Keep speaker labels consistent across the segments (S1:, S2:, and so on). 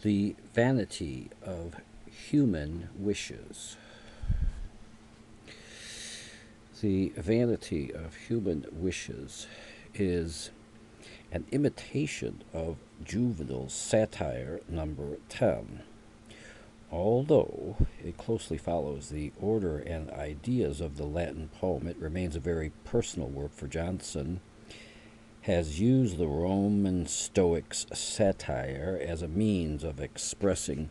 S1: The vanity of human wishes. The vanity of human wishes is an imitation of juvenile satire number 10. Although it closely follows the order and ideas of the Latin poem, it remains a very personal work, for Johnson has used the Roman Stoics' satire as a means of expressing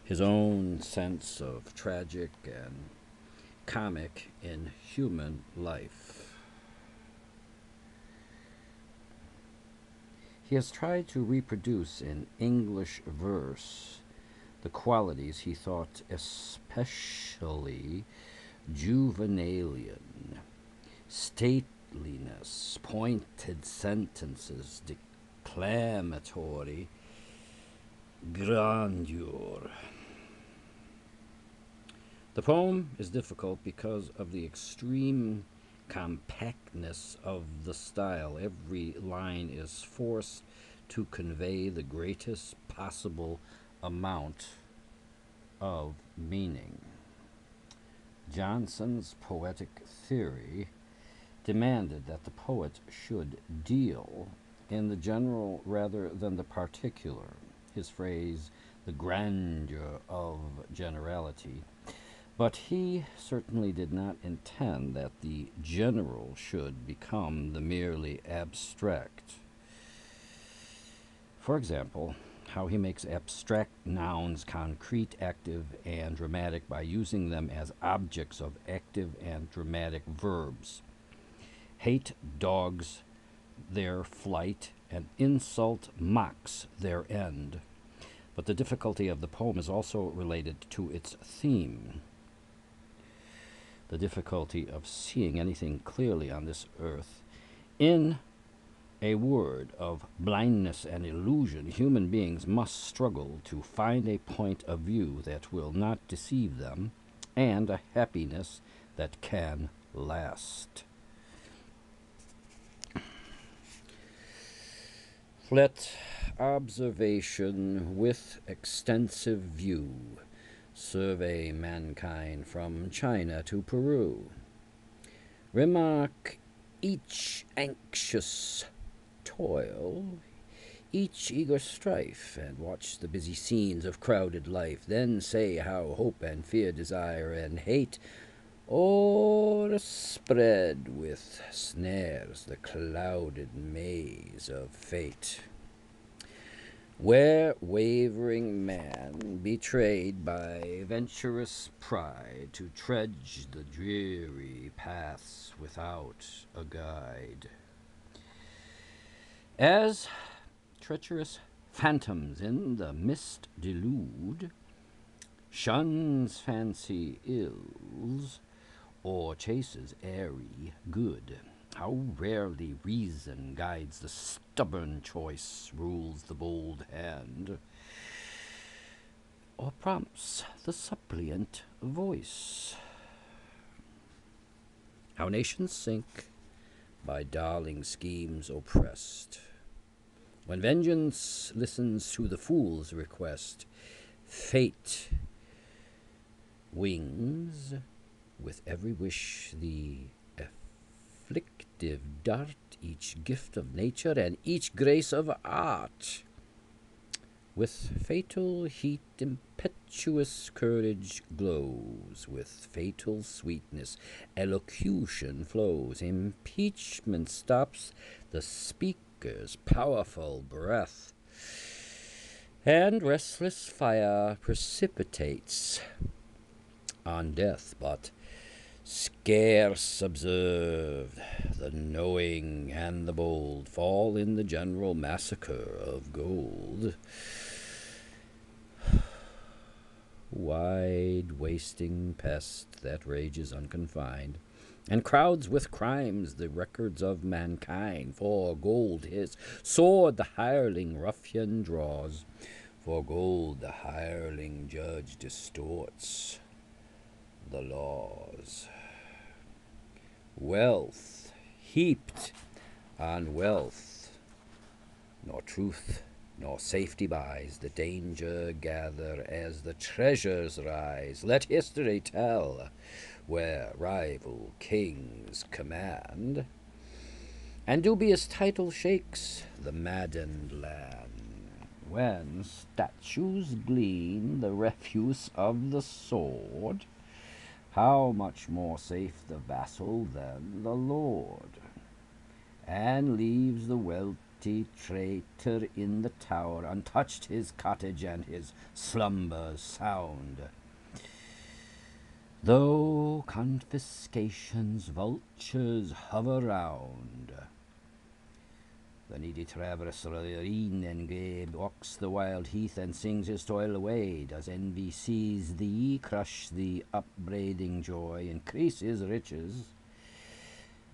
S1: his own sense of tragic and comic in human life. He has tried to reproduce in English verse the qualities he thought especially juvenalian: stateliness, pointed sentences, declamatory grandeur. The poem is difficult because of the extreme compactness of the style. Every line is forced to convey the greatest possible amount of meaning. Johnson's poetic theory demanded that the poet should deal in the general rather than the particular. His phrase, the grandeur of generality. But he certainly did not intend that the general should become the merely abstract. For example, how he makes abstract nouns concrete, active, and dramatic by using them as objects of active and dramatic verbs. Hate dogs their flight, and insult mocks their end. But the difficulty of the poem is also related to its theme. The difficulty of seeing anything clearly on this earth. In a world of blindness and illusion, human beings must struggle to find a point of view that will not deceive them, and a happiness that can last. Let observation with extensive view survey mankind from China to Peru. Remark each anxious toil, each eager strife, and watch the busy scenes of crowded life. Then say how hope and fear, desire and hate, o'erspread with snares the clouded maze of fate. Where wavering man, betrayed by venturous pride, to trudge the dreary paths without a guide, as treacherous phantoms in the mist delude, shuns fancy ills, or chases airy good. How rarely reason guides the stubborn choice, rules the bold hand, or prompts the suppliant voice. How nations sink, by darling schemes oppressed, when vengeance listens to the fool's request. Fate wings with every wish the afflictive dart, each gift of nature and each grace of art. With fatal heat impetuous courage glows, with fatal sweetness elocution flows. Impeachment stops the speaker's powerful breath, and restless fire precipitates on death. But scarce observed, the knowing and the bold fall in the general massacre of gold. Wide wasting pest that rages unconfined, and crowds with crimes the records of mankind. For gold his sword the hireling ruffian draws, for gold the hireling judge distorts the laws. Wealth heaped on wealth, nor truth
S2: nor safety buys the danger gather as the treasures rise. Let history tell where rival kings command, and dubious title shakes the maddened land.
S1: When statues glean the refuse of the sword, how much more safe the vassal than the lord, and leaves the wealthy traitor in the tower, untouched his cottage and his slumbers sound. Though confiscation's vultures hover round, the needy traverser and Gabe walks the wild heath and sings his toil away. Does envy seize thee, crush the upbraiding joy, increase his riches,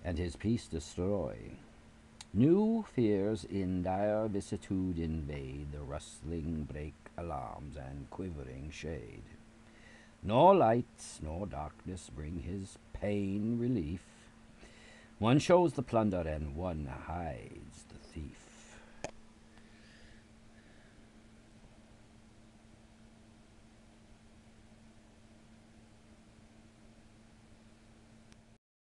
S1: and his peace destroy? New fears in dire vicissitude invade, the rustling brake alarms and quivering shade. Nor lights nor darkness bring his pain relief. One shows the plunder and one hides the thief.